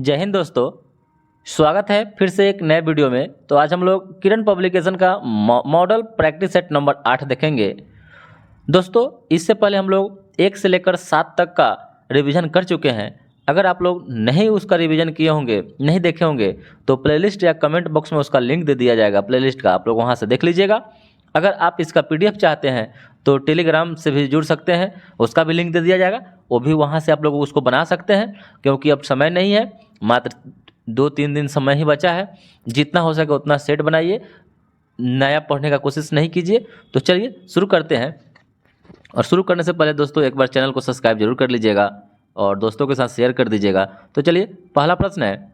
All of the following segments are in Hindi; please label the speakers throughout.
Speaker 1: जय हिंद दोस्तों। स्वागत है फिर से एक नए वीडियो में। तो आज हम लोग किरण पब्लिकेशन का मॉडल प्रैक्टिस सेट नंबर 8 देखेंगे। दोस्तों इससे पहले हम लोग 1 से लेकर 7 तक का रिवीजन कर चुके हैं। अगर आप लोग नहीं उसका रिवीजन किए होंगे, नहीं देखे होंगे, तो प्लेलिस्ट या कमेंट बॉक्स में उसका लिंक दे दिया जाएगा प्लेलिस्ट का, आप लोग वहाँ से देख लीजिएगा। अगर आप इसका PDF चाहते हैं तो टेलीग्राम से भी जुड़ सकते हैं, उसका भी लिंक दे दिया जाएगा, वो भी वहाँ से आप लोग उसको बना सकते हैं। क्योंकि अब समय नहीं है, मात्र 2-3 दिन समय ही बचा है। जितना हो सके उतना सेट बनाइए, नया पढ़ने का कोशिश नहीं कीजिए। तो चलिए शुरू करते हैं। और शुरू करने से पहले दोस्तों एक बार चैनल को सब्सक्राइब जरूर कर लीजिएगा और दोस्तों के साथ शेयर कर दीजिएगा। तो चलिए, पहला प्रश्न है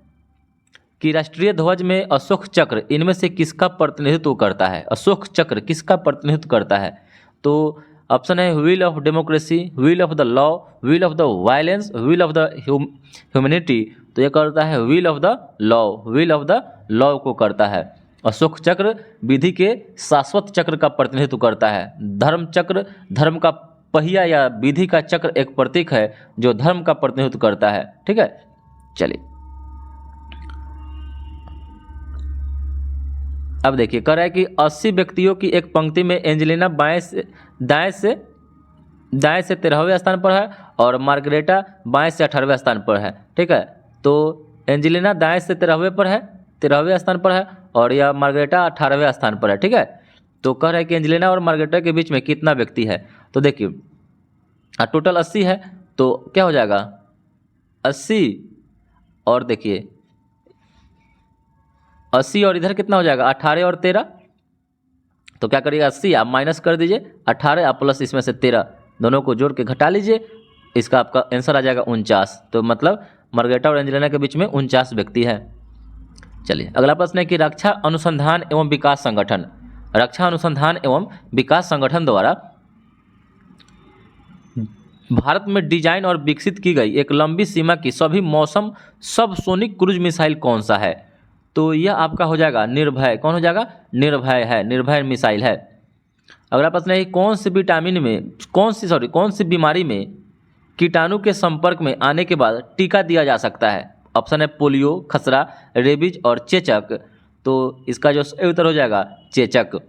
Speaker 1: कि राष्ट्रीय ध्वज में अशोक चक्र इनमें से किसका प्रतिनिधित्व करता है? अशोक चक्र किसका प्रतिनिधित्व करता है? तो ऑप्शन है wheel of democracy, wheel of the law, wheel of the violence, wheel of the humanity. तो ये करता है wheel of the law, wheel of the law को करता है। अशोक चक्र विधि के शाश्वत चक्र का प्रतिनिधित्व करता है। धर्म चक्र धर्म का पहिया या विधि का चक्र एक प्रतीक है जो धर्म का प्रतिनिधित्व करता है। ठीक है, चलिए अब देखिए, कह रहा है कि 80 व्यक्तियों की एक पंक्ति में एंजेलिना दाएं से 13वें स्थान पर है और मार्गरेटा बाएं से 18वें स्थान पर है। ठीक है, तो एंजेलिना दाएं से 13वें स्थान पर है और यह मार्गरेटा 18वें स्थान पर है। ठीक है, तो कह रहा है कि एंजेलिना और मार्गरेटा के बीच में कितना व्यक्ति है? तो देखिए टोटल 80 है, तो क्या हो जाएगा 80 और देखिए 80 और इधर कितना हो जाएगा 18 और 13। तो क्या करिएगा 80 आप माइनस कर दीजिए, 18 आप प्लस इसमें से 13 दोनों को जोड़ के घटा लीजिए, इसका आपका आंसर आ जाएगा 49। तो मतलब मार्गरेटा और एंजेलिना के बीच में 49 व्यक्ति है। चलिए अगला प्रश्न है कि रक्षा अनुसंधान एवं विकास संगठन द्वारा भारत में डिजाइन और विकसित की गई एक लंबी सीमा की सभी मौसम सबसोनिक क्रूज मिसाइल कौन सा है? तो यह आपका हो जाएगा निर्भय। कौन हो जाएगा? निर्भय है, निर्भय मिसाइल है। अगला प्रश्न है कौन सी बीमारी में कीटाणु के संपर्क में आने के बाद टीका दिया जा सकता है? ऑप्शन है पोलियो, खसरा, रेबीज और चेचक। तो इसका जो सही उत्तर हो जाएगा चेचक।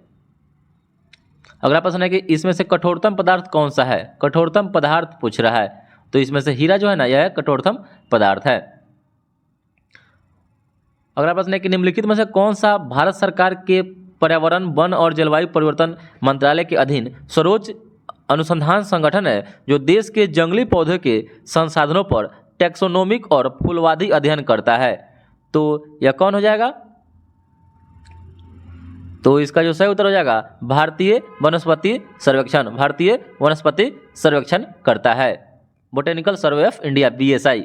Speaker 1: अगला प्रश्न है कि इसमें से कठोरतम पदार्थ कौन सा है? कठोरतम पदार्थ पूछ रहा है, तो इसमें से हीरा जो है ना, यह कठोरतम पदार्थ है। अगला प्रश्न है कि निम्नलिखित में से कौन सा भारत सरकार के पर्यावरण, वन और जलवायु परिवर्तन मंत्रालय के अधीन सर्वोच्च अनुसंधान संगठन है जो देश के जंगली पौधे के संसाधनों पर टैक्सोनोमिक और फूलवादी अध्ययन करता है? तो यह कौन हो जाएगा? तो इसका जो सही उत्तर हो जाएगा भारतीय वनस्पति सर्वेक्षण। भारतीय वनस्पति सर्वेक्षण करता है, botanical survey of India, BSI।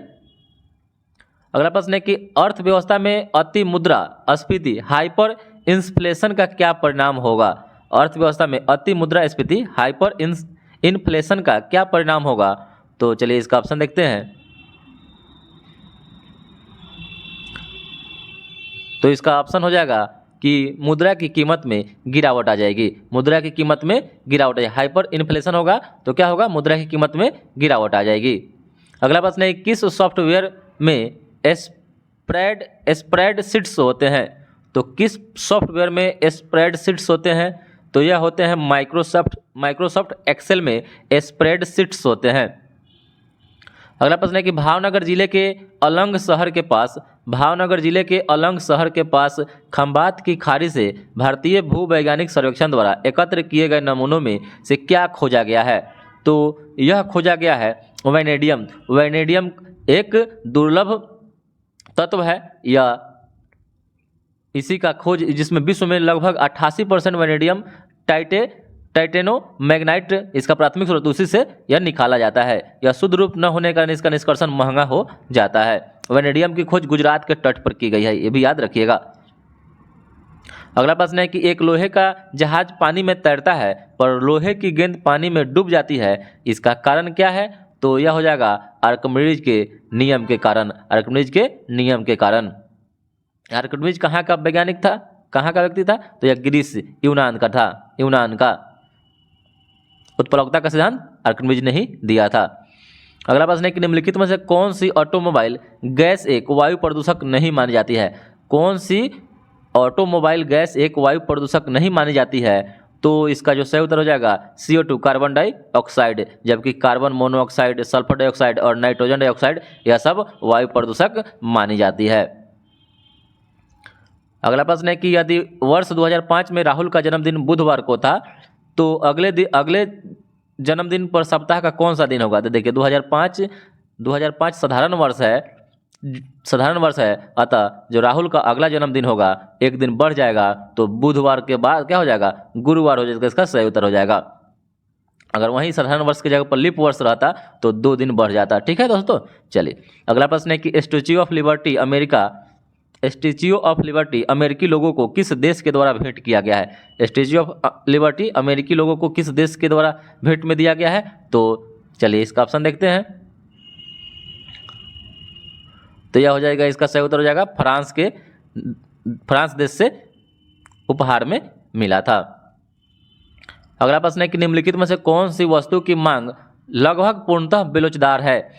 Speaker 1: अगला प्रश्न है कि अर्थव्यवस्था में अति मुद्रास्फीति हाइपर इन्फ्लेशन का क्या परिणाम होगा? अर्थव्यवस्था में अति मुद्रास्फीति हाइपर इन्फ्लेशन का क्या परिणाम होगा? तो चलिए इसका ऑप्शन देखते हैं। तो इसका ऑप्शन हो जाएगा कि मुद्रा की कीमत में गिरावट आ जाएगी। मुद्रा की कीमत में गिरावट आ जाएगी। हाइपर इन्फ्लेशन होगा तो क्या होगा? मुद्रा की कीमत में गिरावट आ जाएगी। अगला प्रश्न है किस सॉफ्टवेयर में स्प्रेडशीट्स होते हैं? तो किस सॉफ्टवेयर में स्प्रेडशीट्स होते हैं? तो यह होते हैं माइक्रोसॉफ्ट एक्सेल में स्प्रेडशीट्स होते हैं। अगला प्रश्न है कि भावनगर जिले के अलंग शहर के पास खंबात की खाड़ी से भारतीय भूवैज्ञानिक सर्वेक्षण द्वारा एकत्र किए गए नमूनों में से क्या खोजा गया है? तो यह खोजा गया है वैनेडियम। वैनेडियम एक दुर्लभ तत्व है या इसी का खोज, जिसमें विश्व में लगभग 88% वैनेडियम टाइटेनोमैग्नाइट इसका प्राथमिक स्रोत, उसी से यह निकाला जाता है। यह शुद्ध रूप न होने के कारण इसका निष्कर्षण महंगा हो जाता है। वैनेडियम की खोज गुजरात के तट पर की गई है, ये भी याद रखिएगा। अगला प्रश्न है कि एक लोहे का जहाज पानी में तैरता है पर लोहे की गेंद पानी में डूब जाती है, इसका कारण क्या है? तो यह हो जाएगा आर्किमिडीज के नियम के कारण। आर्किमिडीज के नियम के कारण। आर्किमिडीज कहाँ का वैज्ञानिक था, कहाँ का व्यक्ति था? तो यह ग्रीस, यूनान का था। यूनान का उत्प्लवकता का सिद्धांत आर्किमिडीज ने ही दिया था। अगला प्रश्न है कि निम्नलिखित में से कौन सी ऑटोमोबाइल गैस एक वायु प्रदूषक नहीं मानी जाती है? कौन सी ऑटोमोबाइल गैस एक वायु प्रदूषक नहीं मानी जाती है? तो इसका जो सही उत्तर हो जाएगा CO2 कार्बन डाइऑक्साइड, जबकि कार्बन मोनोऑक्साइड, सल्फर डाइऑक्साइड और नाइट्रोजन डाइऑक्साइड यह सब वायु प्रदूषक मानी जाती है। अगला प्रश्न है कि यदि वर्ष 2005 में राहुल का जन्मदिन बुधवार को था तो अगले जन्मदिन पर सप्ताह का कौन सा दिन होगा? तो देखिए 2005 साधारण वर्ष है, अतः जो राहुल का अगला जन्मदिन होगा एक दिन बढ़ जाएगा तो बुधवार के बाद क्या हो जाएगा? गुरुवार हो जाएगा। इसका सही उत्तर हो जाएगा। अगर वहीं साधारण वर्ष की जगह पर लीप वर्ष रहता तो 2 दिन बढ़ जाता। ठीक है दोस्तों, चलिए अगला प्रश्न है कि स्टैच्यू ऑफ लिबर्टी अमेरिकी लोगों को किस देश के द्वारा भेंट किया गया है? स्टैच्यू ऑफ लिबर्टी अमेरिकी लोगों को किस देश के द्वारा भेंट में दिया गया है? तो चलिए इसका ऑप्शन देखते हैं। तो यह हो जाएगा, इसका सही उत्तर हो जाएगा फ्रांस देश से उपहार में मिला था। अगला प्रश्न है कि निम्नलिखित में से कौन सी वस्तु की मांग लगभग पूर्णतः बेलोचदार है?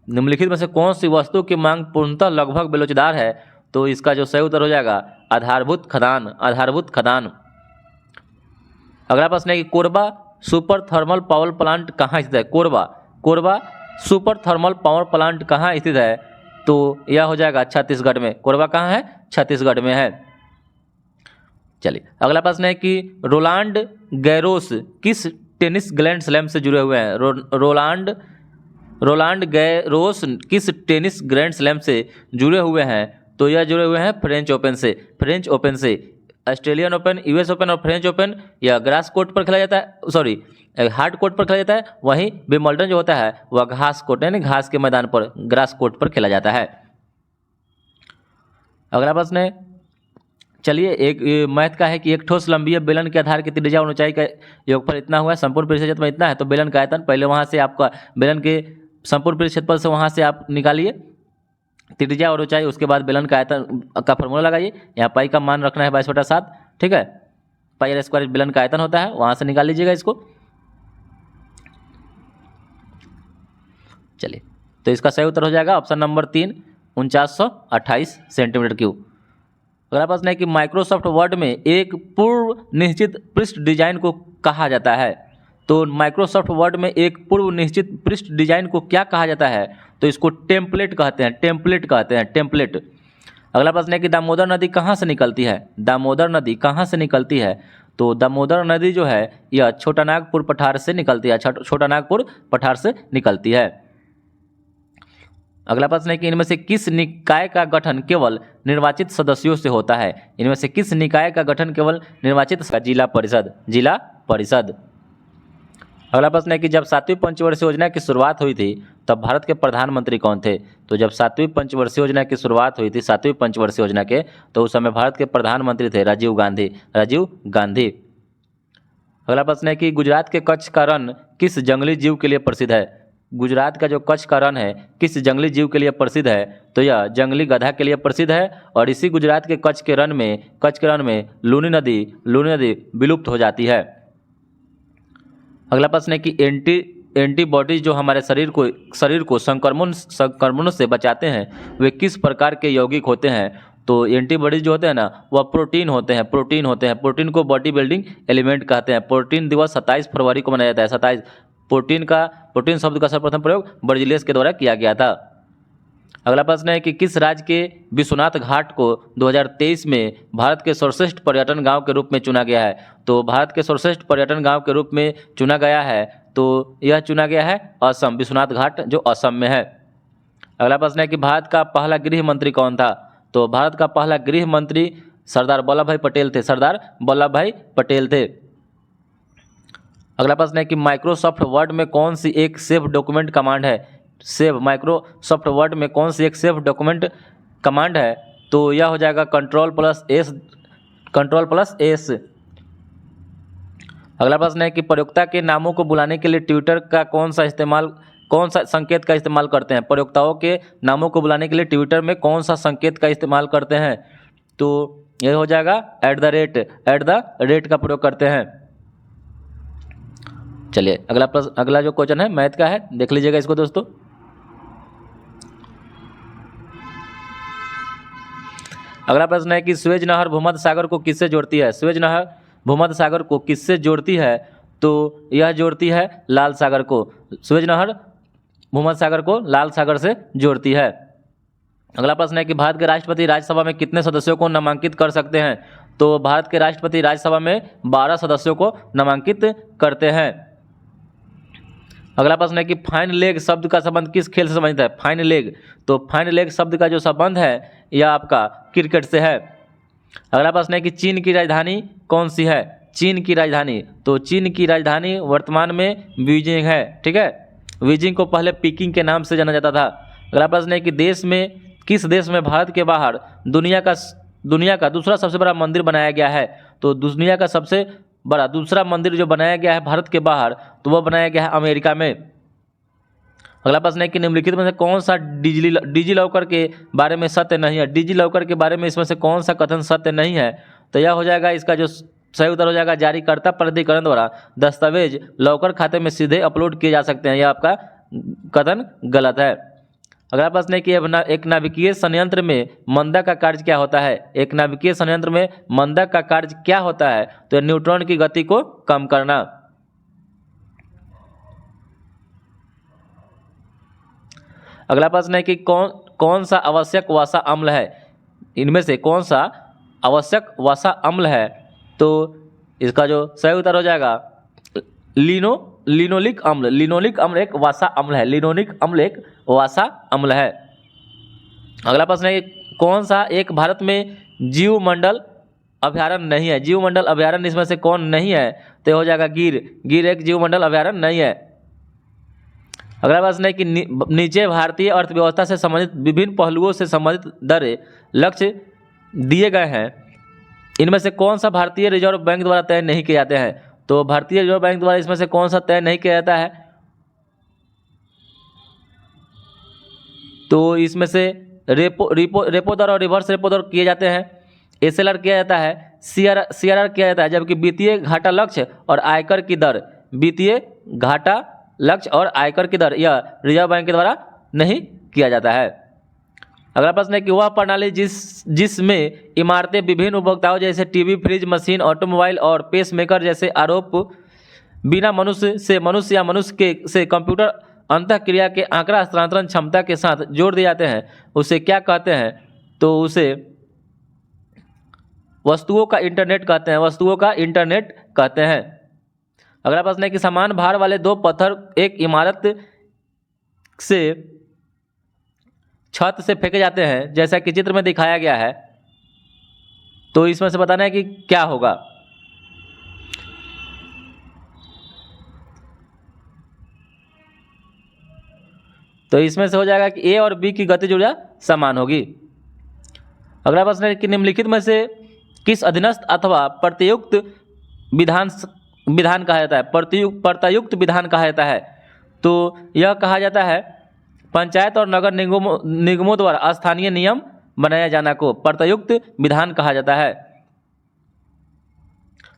Speaker 1: निम्नलिखित में से कौन सी वस्तु की मांग पूर्णतः लगभग बेलोचदार है? तो इसका जो सही उत्तर हो जाएगा आधारभूत खदान। अगला प्रश्न है कि Korba super thermal power plant कहाँ स्थित है? Korba super thermal power plant कहाँ स्थित है? तो यह हो जाएगा छत्तीसगढ़ में। कोरबा कहाँ है? छत्तीसगढ़ में है। चलिए अगला प्रश्न है कि रोलांड गैरोस किस टेनिस ग्रैंड स्लैम से जुड़े हुए हैं? रोलांड गैरोस किस टेनिस ग्रैंड स्लैम से जुड़े हुए हैं? तो यह जुड़े हुए हैं फ्रेंच ओपन से। ऑस्ट्रेलियन ओपन, US ओपन और फ्रेंच ओपन यह ग्रास कोर्ट पर खेला जाता है, हार्ड कोर्ट पर खेला जाता है। वहीं विंबलडन जो होता है वह घास कोर्ट यानी घास के मैदान पर, ग्रास कोर्ट पर खेला जाता है। अगला प्रश्न है, चलिए एक मैथ का है कि एक ठोस लंबी बेलन के आधार की त्रिज्या और ऊंचाई का योगफल इतना हुआ है, संपूर्ण पृष्ठ में इतना है, तो बेलन का आयतन पहले वहां से आपका बेलन के संपूर्ण पृष्ठ से वहां से आप निकालिए त्रिज्या और ऊंचाई, उसके बाद बेलन का आयतन का फॉर्मूला लगाइए। यहाँ पाई का मान रखना है 22/7, ठीक है। पाई स्क्वायर बेलन का आयतन होता है, वहां से निकाल लीजिएगा इसको। चलिए तो इसका सही उत्तर हो जाएगा ऑप्शन नंबर 3 4928 सेंटीमीटर क्यूब। अगला प्रश्न है कि माइक्रोसॉफ्ट वर्ड में एक पूर्व निश्चित पृष्ठ डिजाइन को कहा जाता है। तो माइक्रोसॉफ्ट वर्ड में एक पूर्व निश्चित पृष्ठ डिजाइन को क्या कहा जाता है? तो इसको टेम्पलेट कहते हैं, टेम्पलेट। अगला प्रश्न है कि दामोदर नदी कहाँ से निकलती है? दामोदर नदी कहाँ से निकलती है? तो दामोदर नदी जो है यह छोटा नागपुर पठार से निकलती है, छोटा नागपुर पठार से निकलती है। अगला प्रश्न है कि इनमें से किस निकाय का गठन केवल निर्वाचित सदस्यों से होता है? इनमें से किस निकाय का गठन केवल निर्वाचित? जिला परिषद। अगला प्रश्न है कि जब 7वीं पंचवर्षीय योजना की शुरुआत हुई थी तब भारत के प्रधानमंत्री कौन थे? तो जब 7वीं पंचवर्षीय योजना की शुरुआत हुई थी, 7वीं पंचवर्षीय योजना के, तो उस समय भारत के प्रधानमंत्री थे राजीव गांधी। अगला प्रश्न है कि गुजरात के कच्छ का रण किस जंगली जीव के लिए प्रसिद्ध है? गुजरात का जो कच्छ का रण है किस जंगली जीव के लिए प्रसिद्ध है? तो यह जंगली गधा के लिए प्रसिद्ध है। और इसी गुजरात के कच्छ के रण में लूनी नदी विलुप्त हो जाती है। अगला प्रश्न है कि एंटीबॉडीज जो हमारे शरीर को संक्रमण से बचाते हैं वे किस प्रकार के यौगिक होते हैं? तो एंटीबॉडीज जो होते हैं ना वह प्रोटीन होते हैं। प्रोटीन को बॉडी बिल्डिंग एलिमेंट कहते हैं। प्रोटीन दिवस 27 फरवरी को मनाया जाता है। 27 प्रोटीन शब्द का सर्वप्रथम प्रयोग बर्जिलियस के द्वारा किया गया था। अगला प्रश्न है कि किस राज्य के विश्वनाथ घाट को 2023 में भारत के सर्वश्रेष्ठ पर्यटन गांव के रूप में चुना गया है? तो भारत के सर्वश्रेष्ठ पर्यटन गांव के रूप में चुना गया है, तो यह चुना गया है असम, विश्वनाथ घाट जो असम में है। अगला प्रश्न है कि भारत का पहला गृह मंत्री कौन था? तो भारत का पहला गृह मंत्री सरदार वल्लभ भाई पटेल थे। अगला प्रश्न है कि माइक्रोसॉफ्ट वर्ड में कौन सी एक सेव डॉक्यूमेंट कमांड है? माइक्रोसॉफ्ट वर्ड में कौन सी एक सेव डॉक्यूमेंट कमांड है? तो यह हो जाएगा Ctrl+S। अगला प्रश्न है कि प्रयोक्ता के नामों को बुलाने के लिए ट्विटर का कौन सा संकेत का इस्तेमाल करते हैं? प्रयोक्ताओं के नामों को बुलाने के लिए ट्विटर में कौन सा संकेत का इस्तेमाल करते हैं? तो यह हो जाएगा @ का प्रयोग करते हैं। चलिए अगला जो क्वेश्चन है मैथ का है, देख लीजिएगा इसको दोस्तों। अगला प्रश्न है कि स्वेज नहर भूमध्य सागर को किससे जोड़ती है? स्वेज नहर भूमध्य सागर को किससे जोड़ती है? तो यह जोड़ती है लाल सागर को। स्वेज नहर भूमध्य सागर को लाल सागर से जोड़ती है। अगला प्रश्न है कि भारत के राष्ट्रपति राज्यसभा में कितने सदस्यों को नामांकित कर सकते हैं? तो भारत के राष्ट्रपति राज्यसभा में 12 सदस्यों को नामांकित करते हैं। अगला प्रश्न है कि फाइन लेग शब्द का संबंध किस खेल से संबंधित है? फाइन लेग, तो फाइन लेग शब्द का जो संबंध है यह आपका क्रिकेट से है। अगला प्रश्न है कि चीन की राजधानी कौन सी है? चीन की राजधानी, तो चीन की राजधानी वर्तमान में बीजिंग है। ठीक है, बीजिंग को पहले पीकिंग के नाम से जाना जाता था। अगला प्रश्न है कि किस देश में भारत के बाहर दुनिया का दूसरा सबसे बड़ा मंदिर बनाया गया है? तो दुनिया का सबसे बड़ा दूसरा मंदिर जो बनाया गया है भारत के बाहर, तो वह बनाया गया है अमेरिका में। अगला प्रश्न है कि निम्नलिखित में से कौन सा डिजी लॉकर के बारे में सत्य नहीं है? डिजी लॉकर के बारे में इसमें से कौन सा कथन सत्य नहीं है? तो यह हो जाएगा, इसका जो सही उत्तर हो जाएगा, जारीकर्ता प्राधिकरण द्वारा दस्तावेज लॉकर खाते में सीधे अपलोड किए जा सकते हैं। यह आपका कथन गलत है। अगला प्रश्न है कि एक नाभिकीय संयंत्र में मंदा का कार्य क्या होता है? एक नाभिकीय संयंत्र में मंदा का कार्य क्या होता है? तो न्यूट्रॉन की गति को कम करना। अगला प्रश्न है कि कौन सा आवश्यक वसा अम्ल है? इनमें से कौन सा आवश्यक वसा अम्ल है? तो इसका जो सही उत्तर हो जाएगा लिनोलिक अम्ल। लिनोलिक अम्ल एक वसा अम्ल है। लिनोलिक अम्ल एक वसा अम्ल है। अगला प्रश्न है कि कौन सा एक भारत में जीवमंडल अभयारण्य नहीं है? जीवमंडल अभयारण्य इसमें से कौन नहीं है? तो हो जाएगा गिर। गिर एक जीवमंडल अभयारण्य नहीं है। अगला प्रश्न है कि नीचे भारतीय अर्थव्यवस्था से संबंधित विभिन्न पहलुओं से संबंधित दरें लक्ष्य दिए गए हैं। इनमें से कौन सा भारतीय रिजर्व बैंक द्वारा तय नहीं किए जाते हैं? तो भारतीय रिजर्व बैंक द्वारा इसमें से कौन सा तय नहीं किया जाता है? तो इसमें से रेपो दर और रिवर्स रेपो दर किए जाते हैं। एसएलआर किया जाता है, सीआरआर किया जाता है। जबकि वित्तीय घाटा लक्ष्य और आयकर की दर, वित्तीय घाटा लक्ष्य और आयकर की दर यह रिजर्व बैंक के द्वारा नहीं किया जाता है। अगला प्रश्न है कि वह प्रणाली जिसमें इमारतें विभिन्न उपभोक्ताओं जैसे टीवी, फ्रिज, मशीन, ऑटोमोबाइल और पेसमेकर जैसे आरोप बिना मनुष्य या मनुष्य से कंप्यूटर अंतःक्रिया के आंकड़ा हस्तांतरण क्षमता के साथ जोड़ दिए जाते हैं, उसे क्या कहते हैं? तो उसे वस्तुओं का इंटरनेट कहते हैं। वस्तुओं का इंटरनेट कहते हैं। अगला प्रश्न है कि समान भार वाले दो पत्थर एक इमारत से छत से फेंके जाते हैं जैसा कि चित्र में दिखाया गया है, तो इसमें से बताना है कि क्या होगा। तो इसमें से हो जाएगा कि ए और बी की गतिज ऊर्जा समान होगी। अगला प्रश्न है कि निम्नलिखित में से किस अधीनस्थ अथवा प्रत्युक्त विधान कहा जाता है? प्रत्युक्त विधान कहा जाता है। तो यह कहा जाता है पंचायत और नगर निगमों द्वारा स्थानीय नियम बनाया जाना को प्रत्युक्त विधान कहा जाता है।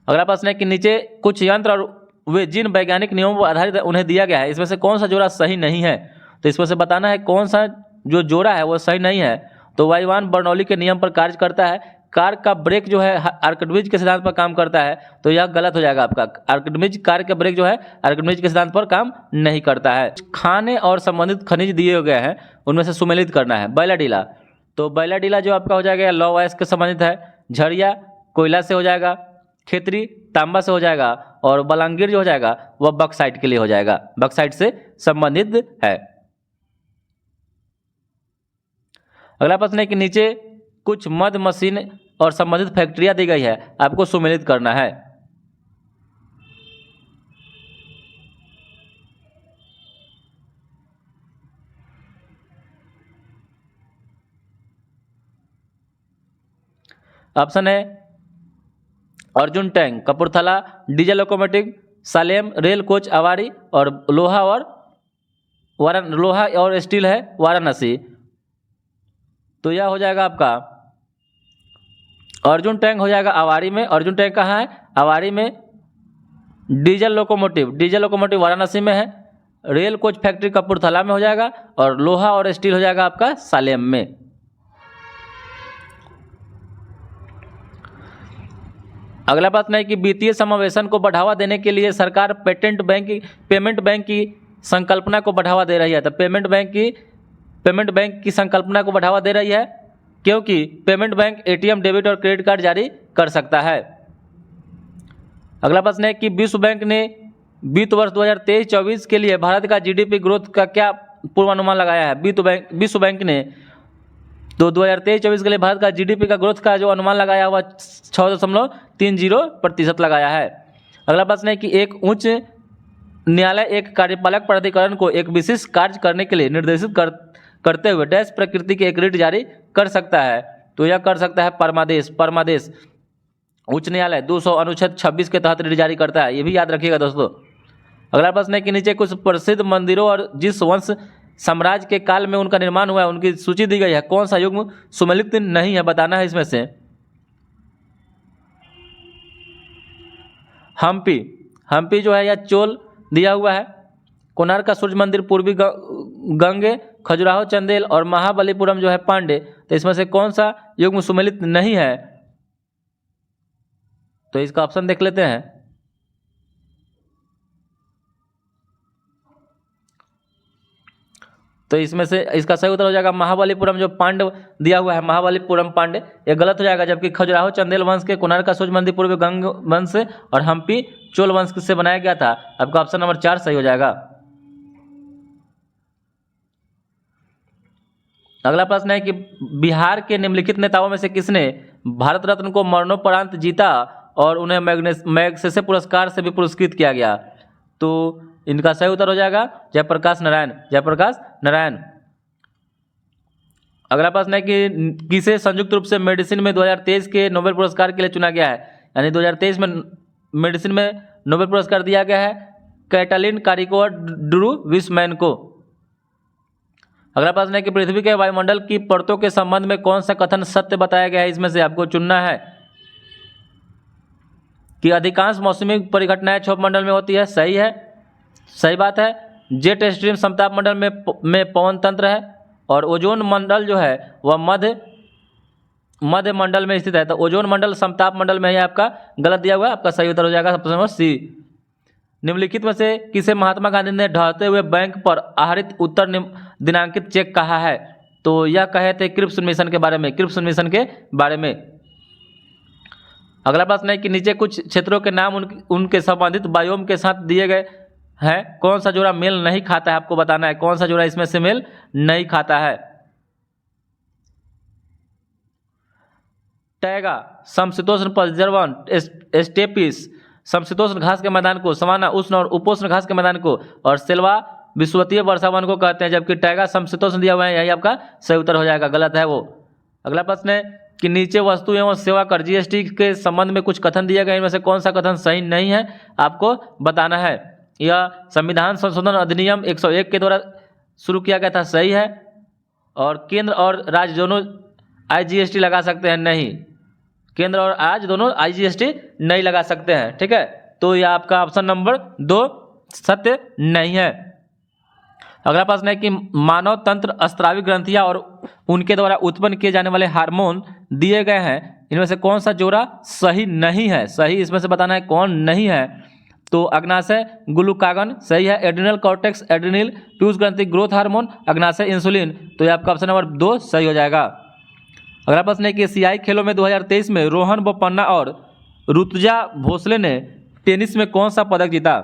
Speaker 1: अगला प्रश्न है कि नीचे कुछ यंत्र और वे जिन वैज्ञानिक नियमों पर आधारित है उन्हें दिया गया है, इसमें से कौन सा जोड़ा सही नहीं है? तो इसमें से बताना है कौन सा जो जोड़ा है वो सही नहीं है। तो वायुयान बर्नौली के नियम पर कार्य करता है। कार का ब्रेक जो है आर्किमिडीज के सिद्धांत पर काम करता है, तो यह गलत हो जाएगा आपका। आर्किमिडीज कार का ब्रेक जो है आर्किमिडीज के सिद्धांत पर काम नहीं करता है। खाने और संबंधित खनिज दिए गए हैं, उनमें से सुमेलित करना है। बैलाडीला, तो बैलाडीला जो आपका हो जाएगा लौह अयस्क के संबंधित है। झरिया कोयला से हो जाएगा। खेतरी तांबा से हो जाएगा। और बलांगीर जो हो जाएगा वह बक्साइट के लिए हो जाएगा, बक्साइट से संबंधित है। अगला प्रश्न है कि नीचे कुछ मद मशीन और संबंधित फैक्ट्रियां दी गई है, आपको सुमेलित करना है। ऑप्शन है Arjun tank Kapurthala, diesel locomotive Salem, rail coach Avadi और लोहा और स्टील है वाराणसी। तो यह हो जाएगा आपका अर्जुन टैंक हो जाएगा अवारी में। अर्जुन टैंक कहाँ है? अवारी में। डीजल लोकोमोटिव वाराणसी में है। रेल कोच फैक्ट्री कपूरथला में हो जाएगा। और लोहा और स्टील हो जाएगा आपका सालेम में। अगला प्रश्न है कि वित्तीय समावेशन को बढ़ावा देने के लिए सरकार पेमेंट बैंक की संकल्पना को बढ़ावा दे रही है। तो पेमेंट बैंक की संकल्पना को बढ़ावा दे रही है क्योंकि पेमेंट बैंक एटीएम, डेबिट और क्रेडिट कार्ड जारी कर सकता है। अगला प्रश्न है कि विश्व बैंक ने वित्त वर्ष 2023-24 के लिए भारत का जीडीपी ग्रोथ का क्या पूर्वानुमान लगाया है। विश्व बैंक ने तो 2023-24 के लिए भारत का जीडीपी का ग्रोथ का जो अनुमान लगाया हुआ 6.30% लगाया है। अगला प्रश्न है कि एक उच्च न्यायालय एक कार्यपालक प्राधिकरण को एक विशेष कार्य करने के लिए निर्देशित करते हुए डैश प्रकृति की एक रिट जारी कर सकता है। तो यह कर सकता है परमादेश। उच्च न्यायालय 200 अनुच्छेद 26 के तहत रिट जारी करता है, ये भी याद रखिएगा दोस्तों। अगला प्रश्न है कि नीचे कुछ प्रसिद्ध मंदिरों और जिस वंश साम्राज्य के काल में उनका निर्माण हुआ है उनकी सूची दी गई है, कौन सा युग सुमेलित नहीं है, बताना है इसमें से। हम्पी जो है यह चोल दिया हुआ है। कोणार्क का सूर्य मंदिर पूर्वी गंगे, खजुराहो चंदेल और महाबलीपुरम जो है पांडे। तो इसमें से कौन सा युग सुमेलित नहीं है, तो इसका ऑप्शन देख लेते हैं। तो इसमें से इसका सही उत्तर हो जाएगा महाबलीपुरम जो पांडव दिया हुआ है, महाबलीपुरम पांडे, ये गलत हो जाएगा। जबकि खजुराहो चंदेल वंश के, कोणार्क का सूर्य मंदिर पूर्वी गंग वंश से और हम्पी चोल वंश से बनाया गया था। आपका ऑप्शन नंबर 4 सही हो जाएगा। अगला प्रश्न है कि बिहार के निम्नलिखित नेताओं में से किसने भारत रत्न को मरणोपरांत जीता और उन्हें मैग्सेसे पुरस्कार से भी पुरस्कृत किया गया। तो इनका सही उत्तर हो जाएगा जयप्रकाश नारायण। अगला प्रश्न है कि किसे संयुक्त रूप से मेडिसिन में 2023 के नोबेल पुरस्कार के लिए चुना गया है, यानी 2023 में मेडिसिन में नोबेल पुरस्कार दिया गया है कैटलिन कारिको और ड्रू विसमैन को। अगला प्रश्न है कि पृथ्वी के वायुमंडल की परतों के संबंध में कौन सा कथन सत्य बताया गया है, इसमें से आपको चुनना है। कि अधिकांश मौसमी परिघटनाएं क्षोभ मंडल में होती है, सही है, सही बात है। जेट स्ट्रीम समताप मंडल में पवन तंत्र है और ओजोन मंडल जो है वह मध्य मंडल में स्थित है। तो ओजोन मंडल समताप मंडल में है, आपका गलत दिया हुआ है। आपका सही उत्तर हो जाएगा ऑप्शन नंबर सी। निम्नलिखित में से किसे महात्मा गांधी ने ढहते हुए बैंक पर आहरित उत्तर दिनांकित चेक कहा है। तो यह कहे थे क्रिप्स मिशन के बारे में। अगला प्रश्न है कि नीचे कुछ क्षेत्रों के नाम उनके संबंधित बायोम के साथ दिए गए हैं, कौन सा जोड़ा मेल नहीं खाता है, आपको बताना है कौन सा जोड़ा इसमें से मेल नहीं खाता है। टैगा समशीतोष्ण पर्जरवन स्टेपिस समशीतोष्ण घास के मैदान को, सवाना उष्ण और उपोष्ण घास के मैदान को, और सेल्वा विषुवतीय वर्षावन को कहते हैं। जबकि टैगा समशीतोष्ण दिया हुआ है, यही आपका सही उत्तर हो जाएगा, गलत है वो। अगला प्रश्न है कि नीचे वस्तु एवं सेवा कर जीएसटी के संबंध में कुछ कथन दिए गए, इनमें से कौन सा कथन सही नहीं है, आपको बताना है। यह संविधान संशोधन अधिनियम 101 के द्वारा शुरू किया गया था, सही है। और केंद्र और राज्य दोनों आईजीएसटी लगा सकते हैं, नहीं, केंद्र और राज्य दोनों आईजीएसटी नहीं लगा सकते हैं, ठीक है। तो यह आपका ऑप्शन नंबर 2 सत्य नहीं है। अगला प्रश्न है कि मानव तंत्र अस्त्रावी ग्रंथियां और उनके द्वारा उत्पन्न किए जाने वाले हार्मोन दिए गए हैं, इनमें से कौन सा जोड़ा सही नहीं है, सही इसमें से बताना है कौन नहीं है। तो अग्नाशय ग्लूकागन सही है, एड्रिनल कॉर्टेक्स एड्रिनल, पीयूष ग्रंथि ग्रोथ हार्मोन, अग्नाशय इंसुलिन। तो ये आपका ऑप्शन नंबर 2 सही हो जाएगा। अगला प्रश्न है कि एशियाई खेलों में 2023 में रोहन बोपन्ना और ऋतुजा भोसले ने टेनिस में कौन सा पदक जीता।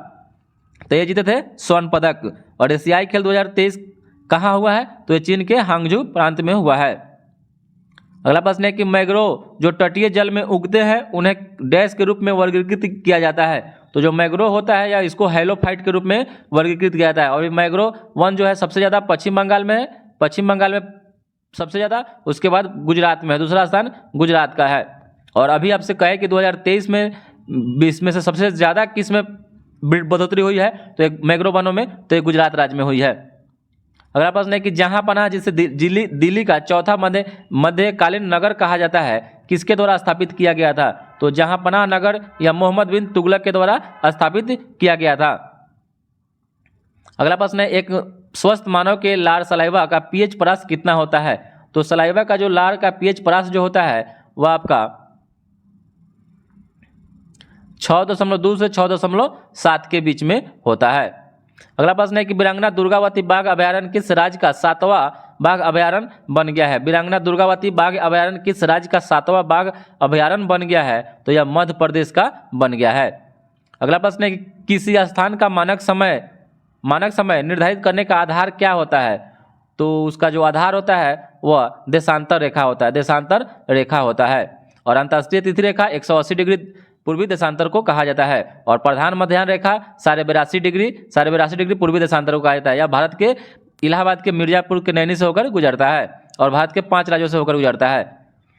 Speaker 1: तो ये जीते थे स्वर्ण पदक। और एशियाई खेल 2023 कहाँ हुआ है, तो ये चीन के हांगझू प्रांत में हुआ है। अगला प्रश्न है कि मैग्रोव जो तटीय जल में उगते हैं उन्हें डैश के रूप में वर्गीकृत किया जाता है। तो जो मैग्रोव होता है या इसको हैलोफाइट के रूप में वर्गीकृत किया जाता है। और मैग्रोव वन जो है सबसे ज़्यादा पश्चिम बंगाल में है, पश्चिम बंगाल में सबसे ज़्यादा, उसके बाद गुजरात में है, दूसरा स्थान गुजरात का है। और अभी आपसे कहे कि 2023 में 20 में से सबसे ज़्यादा किस में बढ़ोतरी हुई है, तो एक मैग्रोव वनों में, तो एक गुजरात राज्य में हुई है। अगला प्रश्न है कि जहां पनाह जिसे दिल्ली का चौथा मध्यकालीन नगर कहा जाता है, किसके द्वारा स्थापित किया गया था। तो जहां पनाह नगर या मोहम्मद बिन तुगलक के द्वारा स्थापित किया गया था। अगला प्रश्न है एक स्वस्थ मानव के लार सलाइवा का पीएच परास कितना होता है। तो सलाइवा का जो लार का पीएच परास जो होता है वह आपका 6.2 से 6.7 के बीच में होता है। अगला प्रश्न है कि वीरांगना दुर्गावती बाघ अभयारण्य किस राज्य का 7वां बाघ अभयारण्य बन गया है? वीरांगना दुर्गावती बाघ अभयारण्य किस राज्य का 7वां बाघ अभयारण्य बन गया है? तो यह मध्य प्रदेश का बन गया है। अगला प्रश्न है कि किसी स्थान का मानक समय निर्धारित करने का आधार क्या होता है? तो उसका जो आधार होता है वह देशांतर रेखा होता है। और अंतर्राष्ट्रीय तिथि रेखा 180 डिग्री पूर्वी देशांतर को कहा जाता है। और प्रधान मध्याह्न रेखा 82.5 डिग्री पूर्वी देशांतर को कहा जाता है। यह भारत के इलाहाबाद के मिर्जापुर के नैनी से होकर गुजरता है और भारत के 5 राज्यों से होकर गुजरता है।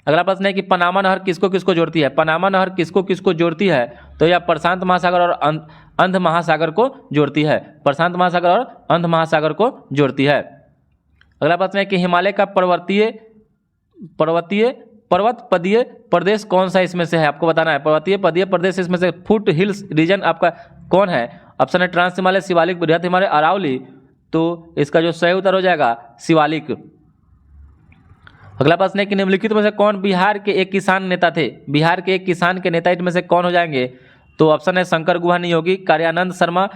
Speaker 1: अगला प्रश्न है कि पनामा नहर किसको किसको जोड़ती है? पनामा नहर किसको किसको जोड़ती है? तो यह प्रशांत महासागर और अंध महासागर को जोड़ती है। प्रशांत महासागर और अंध महासागर को जोड़ती है। अगला प्रश्न है कि हिमालय का पर्वत पदीय प्रदेश कौन सा इसमें से है? आपको बताना है। पर्वतीय पदीय प्रदेश इसमें से फुट हिल्स रीजन आपका कौन है? ऑप्शन है ट्रांस हिमालय, शिवालिक, बृहत हिमालय, अरावली। तो इसका जो सही उत्तर हो जाएगा शिवालिक। अगला प्रश्न है कि निम्नलिखित में से कौन बिहार के एक किसान नेता थे? बिहार के एक किसान के नेता इनमें से कौन हो जाएंगे? तो ऑप्शन है शंकर गुहानी योगी, कार्यानंद शर्मा,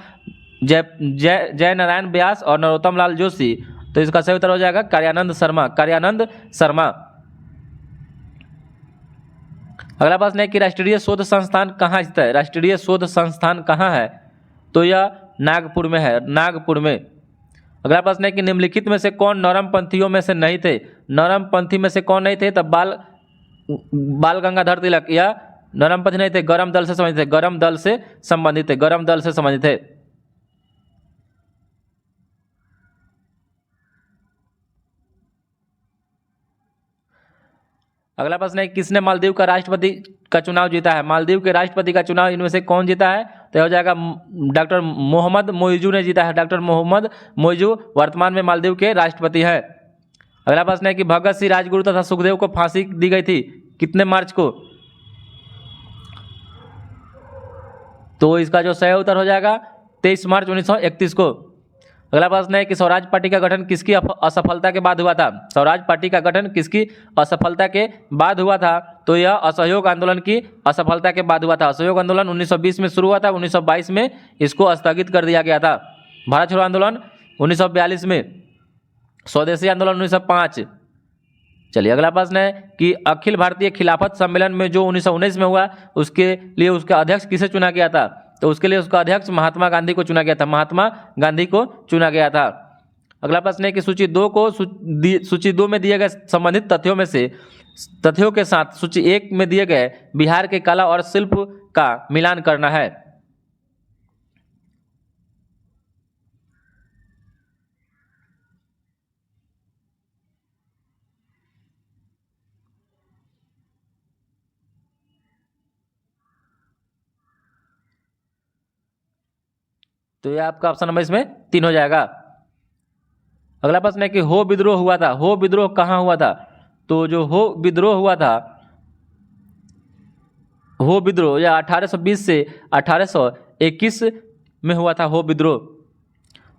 Speaker 1: जय नारायण व्यास और नरोत्तम लाल जोशी। तो इसका सही उत्तर हो जाएगा कार्यानंद शर्मा। अगला प्रश्न है कि राष्ट्रीय शोध संस्थान कहाँ स्थित है? राष्ट्रीय शोध संस्थान कहाँ है? तो यह नागपुर में है, नागपुर में। अगला प्रश्न है कि निम्नलिखित में से कौन नरम पंथियों में से नहीं थे? नरम पंथी में से कौन नहीं थे? तब बाल गंगाधर तिलक या नरम पंथी नहीं थे, गरम दल से संबंधित थे, गरम दल से संबंधित थे। अगला प्रश्न है किसने मालदीव का राष्ट्रपति का चुनाव जीता है? मालदीव के राष्ट्रपति का चुनाव इनमें से कौन जीता है? तो हो जाएगा डॉक्टर मोहम्मद मोइजू ने जीता है। डॉक्टर मोहम्मद मोइजू वर्तमान में मालदीव के राष्ट्रपति है। अगला प्रश्न है कि भगत सिंह, राजगुरु तथा सुखदेव को फांसी दी गई थी कितने मार्च को? तो इसका जो सही उत्तर हो जाएगा 23 मार्च 1931 को। अगला प्रश्न है कि स्वराज पार्टी का गठन किसकी असफलता के बाद हुआ था? स्वराज पार्टी का गठन किसकी असफलता के बाद हुआ था? तो यह असहयोग आंदोलन की असफलता के बाद हुआ था। असहयोग आंदोलन 1920 में शुरू हुआ था, 1922 में इसको स्थगित कर दिया गया था। भारत छोड़ो आंदोलन 1942 में, स्वदेशी आंदोलन 1905। चलिए अगला प्रश्न है कि अखिल भारतीय खिलाफत सम्मेलन में जो 1919 में हुआ उसके लिए उसका अध्यक्ष किसे चुना गया था? तो उसके लिए उसका अध्यक्ष महात्मा गांधी को चुना गया था, महात्मा गांधी को चुना गया था। अगला प्रश्न है कि सूची 2 में दिए गए संबंधित तथ्यों के साथ सूची 1 में दिए गए बिहार के कला और शिल्प का मिलान करना है। तो यह आपका ऑप्शन नंबर इसमें 3 हो जाएगा। अगला प्रश्न है कि हो विद्रोह हुआ था, हो विद्रोह कहाँ हुआ था? तो जो हो विद्रोह हुआ था, हो विद्रोह या 1820 से 1821 में हुआ था हो विद्रोह।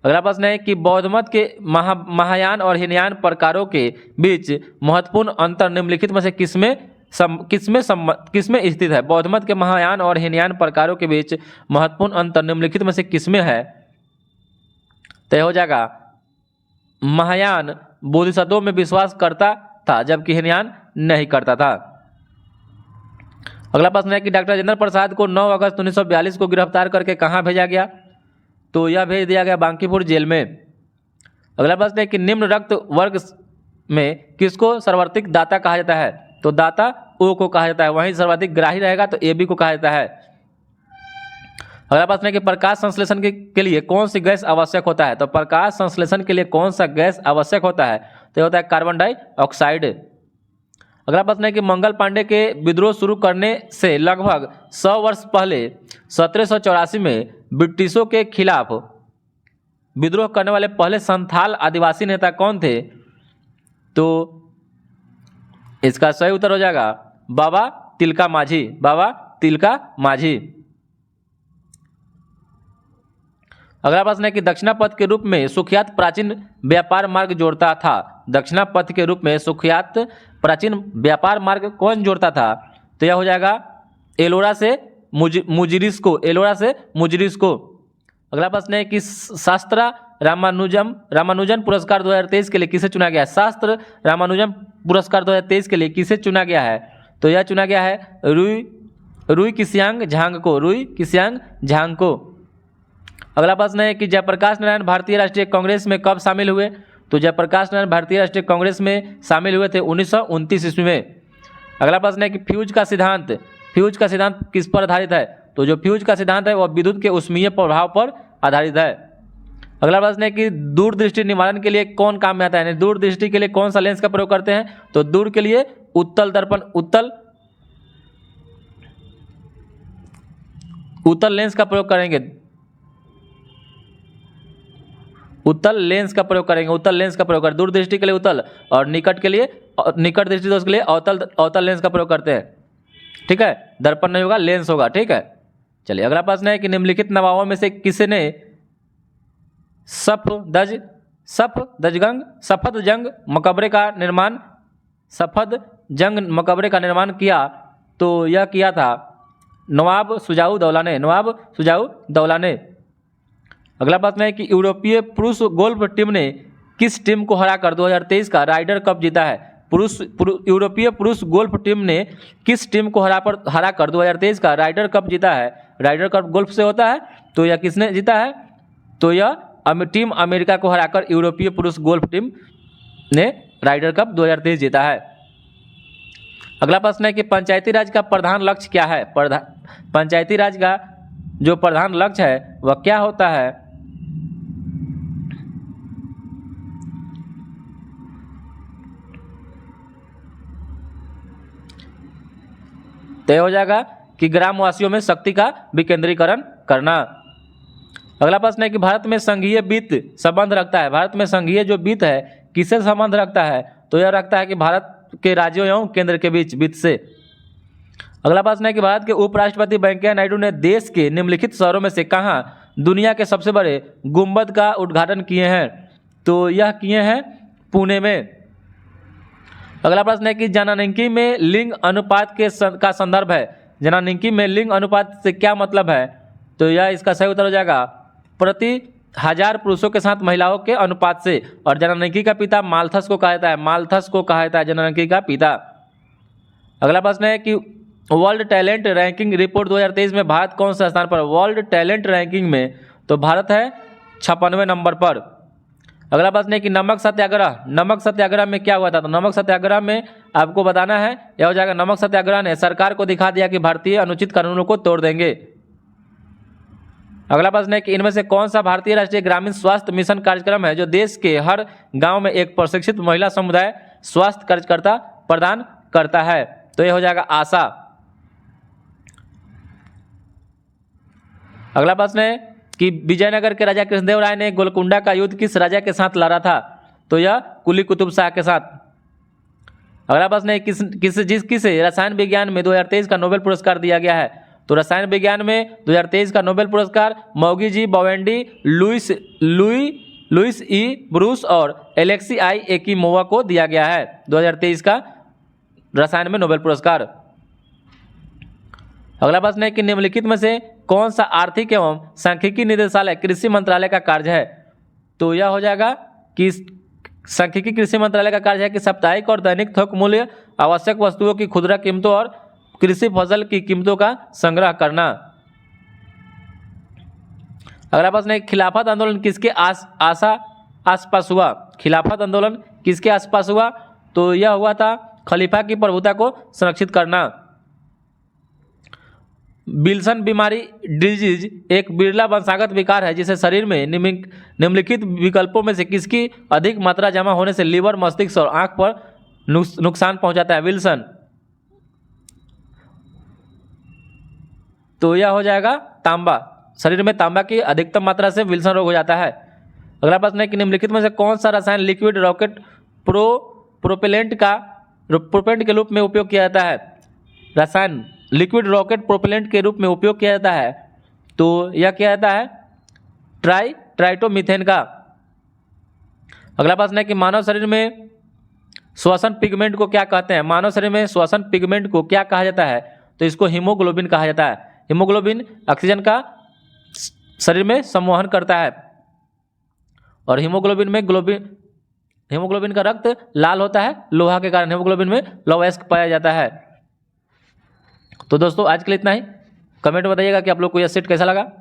Speaker 1: अगला प्रश्न है कि बौद्ध मत के महायान और हीनयान प्रकारों के बीच महत्वपूर्ण अंतर निम्नलिखित में से किसमें स्थित है? बौद्ध मत के महायान और हीनयान प्रकारों के बीच महत्वपूर्ण अंतर निम्नलिखित में से किसमें है? तय हो जाएगा महायान बोधिसत्वों में विश्वास करता था जबकि हीनयान नहीं करता था। अगला प्रश्न है कि डॉक्टर राजेंद्र प्रसाद को 9 अगस्त 1942 को गिरफ्तार करके कहां भेजा गया? तो यह भेज दिया गया बांकीपुर जेल में। अगला प्रश्न है कि निम्न रक्त वर्ग में किसको सर्वाधिक दाता कहा जाता है? तो दाता ओ को कहा जाता है, वहीं सर्वाधिक ग्राही रहेगा तो ए बी को कहा जाता है। अगला प्रश्न है कि प्रकाश संश्लेषण के लिए कौन सी गैस आवश्यक होता है? तो प्रकाश संश्लेषण के लिए कौन सा गैस आवश्यक होता है? तो होता है कार्बन डाइऑक्साइड। अगला प्रश्न है कि मंगल पांडे के विद्रोह शुरू करने से लगभग 100 वर्ष पहले 1784 में ब्रिटिशों के खिलाफ विद्रोह करने वाले पहले संथाल आदिवासी नेता कौन थे? तो इसका सही उत्तर हो जाएगा बाबा तिलका माझी, बाबा तिलका माझी। अगला प्रश्न है कि दक्षिणापथ के रूप में सुख्यात प्राचीन व्यापार मार्ग जोड़ता था। दक्षिणापथ के रूप में सुख्यात प्राचीन व्यापार मार्ग कौन जोड़ता था? तो यह हो जाएगा एलोरा से मुजिरिस्को, एलोरा से मुजिरिस्को। अगला प्रश्न है कि शास्त्रा रामानुजन पुरस्कार 2023 के लिए किसे चुना गया है? शास्त्र रामानुजन पुरस्कार 2023 के लिए किसे चुना गया है? तो यह चुना गया है रुई किस्यांग झांग को। अगला प्रश्न है कि जयप्रकाश नारायण भारतीय राष्ट्रीय कांग्रेस में कब शामिल हुए? तो जयप्रकाश नारायण भारतीय राष्ट्रीय कांग्रेस में शामिल हुए थे 1929 ईस्वी में। अगला प्रश्न है कि फ्यूज का सिद्धांत किस पर आधारित है? तो जो फ्यूज का सिद्धांत है वह विद्युत के ऊष्मीय प्रभाव पर आधारित है। अगला प्रश्न है कि दूरदृष्टि निवारण के लिए कौन काम में आता है? यानी दूरदृष्टि के लिए कौन सा लेंस का प्रयोग करते हैं? तो दूर के लिए उत्तल दर्पण उत्तल लेंस का प्रयोग करेंगे। उत्तल लेंस का प्रयोग करें। दूरदृष्टि के लिए उत्तल और निकट दृष्टि दोष के लिए अवतल लेंस का प्रयोग करते हैं। ठीक है, दर्पण नहीं होगा, लेंस होगा। ठीक है, चलिए अगला प्रश्न है कि निम्नलिखित नवाबों में से किसने सफदजंग मकबरे का निर्माण किया? तो यह किया था नवाब शुजाऊ दौला ने। अगला प्रश्न है कि यूरोपीय पुरुष गोल्फ टीम ने किस टीम को हराकर 2023 का राइडर कप जीता है? यूरोपीय पुरुष गोल्फ टीम ने किस टीम को हराकर 2023 का राइडर कप जीता है? राइडर कप गोल्फ से होता है, तो यह किसने जीता है? तो यह टीम अमेरिका को हराकर यूरोपीय पुरुष गोल्फ टीम ने राइडर कप 2023 जीता है। अगला प्रश्न है कि पंचायती राज का प्रधान लक्ष्य क्या है? पंचायती राज का जो प्रधान लक्ष्य है वह क्या होता है? तय हो जाएगा कि ग्रामवासियों में शक्ति का विकेंद्रीकरण करना। अगला प्रश्न है कि भारत में संघीय वित्त संबंध रखता है। भारत में संघीय जो वित्त है किससे संबंध रखता है? तो यह रखता है कि भारत के राज्यों एवं केंद्र के बीच वित्त से। अगला प्रश्न है कि भारत के उपराष्ट्रपति वेंकैया नायडू ने देश के निम्नलिखित शहरों में से कहाँ दुनिया के सबसे बड़े गुंबद का उद्घाटन किए हैं? तो यह किए हैं पुणे में। अगला प्रश्न है कि जननांगकी में लिंग अनुपात का संदर्भ है। जननांगकी में लिंग अनुपात से क्या मतलब है? तो यह इसका सही उत्तर हो जाएगा प्रति 1000 पुरुषों के साथ महिलाओं के अनुपात से। और जननांगकी का पिता माल्थस को कहा जाता है जननांगकी का पिता। अगला प्रश्न है कि वर्ल्ड टैलेंट रैंकिंग रिपोर्ट 2023 में भारत कौन से स्थान पर? वर्ल्ड टैलेंट रैंकिंग में तो भारत है 56वें नंबर पर। अगला प्रश्न है कि नमक सत्याग्रह में क्या हुआ था? तो नमक सत्याग्रह में आपको बताना है, यह हो जाएगा नमक सत्याग्रह ने सरकार को दिखा दिया कि भारतीय अनुचित कानूनों को तोड़ देंगे। अगला प्रश्न है कि इनमें से कौन सा भारतीय राष्ट्रीय ग्रामीण स्वास्थ्य मिशन कार्यक्रम है जो देश के हर गांव में एक प्रशिक्षित महिला समुदाय स्वास्थ्य कार्यकर्ता प्रदान करता है? तो यह हो जाएगा आशा। अगला प्रश्न है कि विजयनगर के राजा कृष्णदेव राय ने गोलकुंडा का युद्ध किस राजा के साथ लड़ा था? तो यह कुली कुतुब शाह के साथ। अगला प्रश्न है किसे रसायन विज्ञान में 2023 का नोबेल पुरस्कार दिया गया है? तो रसायन विज्ञान में 2023 का नोबेल पुरस्कार मौगी जी बोवेंडी, लुइस ई ब्रूस और एलेक्सी आई एकिमोवा को दिया गया है 2023 का रसायन में नोबेल पुरस्कार। अगला प्रश्न है कि निम्नलिखित में से कौन सा आर्थिक एवं सांख्यिकी निदेशालय कृषि मंत्रालय का कार्य है? तो यह हो जाएगा कि सांख्यिकी कृषि मंत्रालय का कार्य है कि साप्ताहिक और दैनिक थोक मूल्य, आवश्यक वस्तुओं की खुदरा कीमतों और कृषि फसल की कीमतों का संग्रह करना। अगला प्रश्न है खिलाफत आंदोलन किसके आसपास हुआ? खिलाफत आंदोलन किसके आसपास हुआ? तो यह हुआ था खलीफा की प्रभुता को संरक्षित करना। विल्सन बीमारी डिजीज एक बिरला वंशागत विकार है जिसे शरीर में निम्नलिखित विकल्पों में से किसकी अधिक मात्रा जमा होने से लीवर, मस्तिष्क और आंख पर नुकसान पहुंचाता है? विल्सन। तो यह हो जाएगा तांबा। शरीर में तांबा की अधिकतम मात्रा से विल्सन रोग हो जाता है। अगला प्रश्न है कि निम्नलिखित में से कौन सा रसायन लिक्विड रॉकेट प्रोपेलेंट के रूप में उपयोग किया जाता है? रसायन लिक्विड रॉकेट प्रोपेलेंट के रूप में उपयोग किया जाता है तो यह किया जाता है ट्राइटोमीथेन का। अगला प्रश्न है कि मानव शरीर में श्वसन पिगमेंट को क्या कहते हैं? मानव शरीर में श्वसन पिगमेंट को क्या कहा जाता है? तो इसको हीमोग्लोबिन कहा जाता है। हीमोग्लोबिन ऑक्सीजन का शरीर में संवहन करता है और हीमोग्लोबिन का रक्त लाल होता है लोहा के कारण। हीमोग्लोबिन में लौह पाया जाता है। तो दोस्तों आज के लिए इतना ही। कमेंट में बताइएगा कि आप लोग को यह सेट कैसा लगा।